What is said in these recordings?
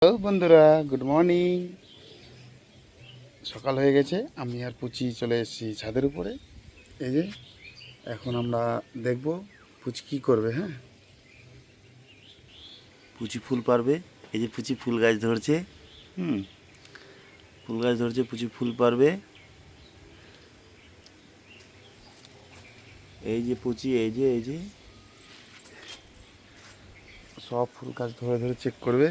Hello বন্ধুরা, good morning. সকাল হয়ে গেছে, আমি আর পুচি চলে এসেছি ছাদের উপরে। এই যে এখন আমরা দেখব পুচি কী করবে। হ্যাঁ, পুচি ফুল পারবে। এই যে পুচি ফুল গাছ ধরছে। ফুল গাছ ধরছে, পুচি ফুল পারবে। এই যে পুচি, এই যে সব ফুল গাছ ধরে ধরে চেক করবে।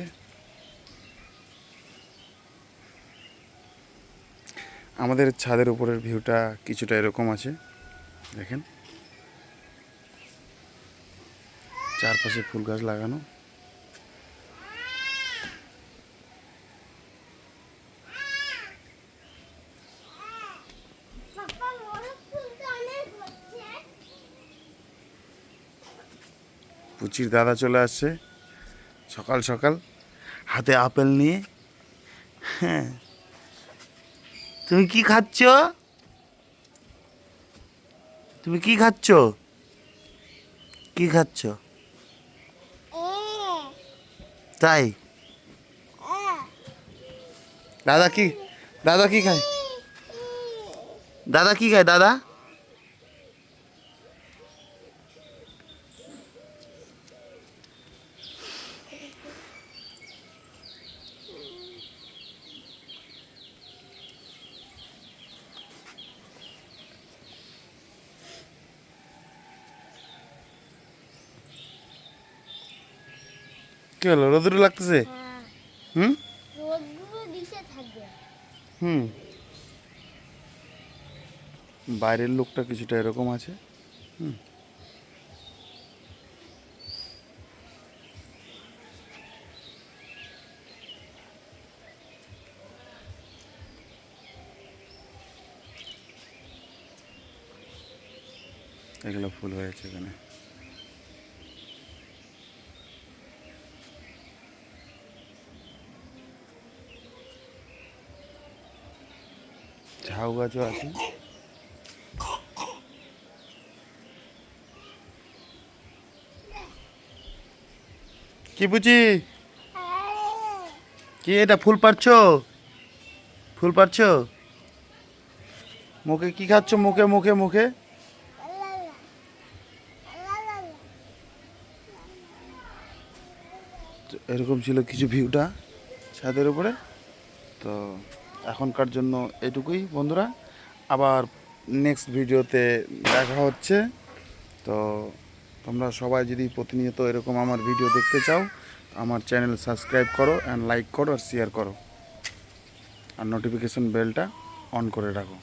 আমাদের ছাদের উপরের ভিউটা কিছুটা এরকম আছে, দেখেন চারপাশে ফুল গাছ লাগানো। পুচির দাদা চলে আসছে সকাল সকাল, হাতে আপেল নিয়ে। হ্যাঁ, তুমি কি খাচ্ছ? তুমি কি খাচ্ছ? কি খাচ্ছ? তাই দাদা কি দাদা কি খায়? দাদা কি খায়? দাদা কি হলো, রোদ্র লাগতেছে? হুম হুম বাইরের লোকটা কিছুটা এরকম আছে। হুম এগুলো ফুল হয়েছে এখানে। ঝাউ গাছও আছে। কি বুঝি, কি এটা ফুল পারছো? ফুল পারছো? মুখে কি খাচ্ছ? মুখে মুখে মুখে তো এরকম ছিল কিছু ভিউটা ছাদের উপরে। তো এখনকার জন্য এটুকুই বন্ধুরা, আবার নেক্সট ভিডিওতে দেখা হচ্ছে। তো তোমরা সবাই যদি প্রতিনিয়ত এরকম আমার ভিডিও দেখতে চাও, আমার চ্যানেল সাবস্ক্রাইব করো অ্যান্ড লাইক করো আর শেয়ার করো, আর নোটিফিকেশন বেলটা অন করে রাখো।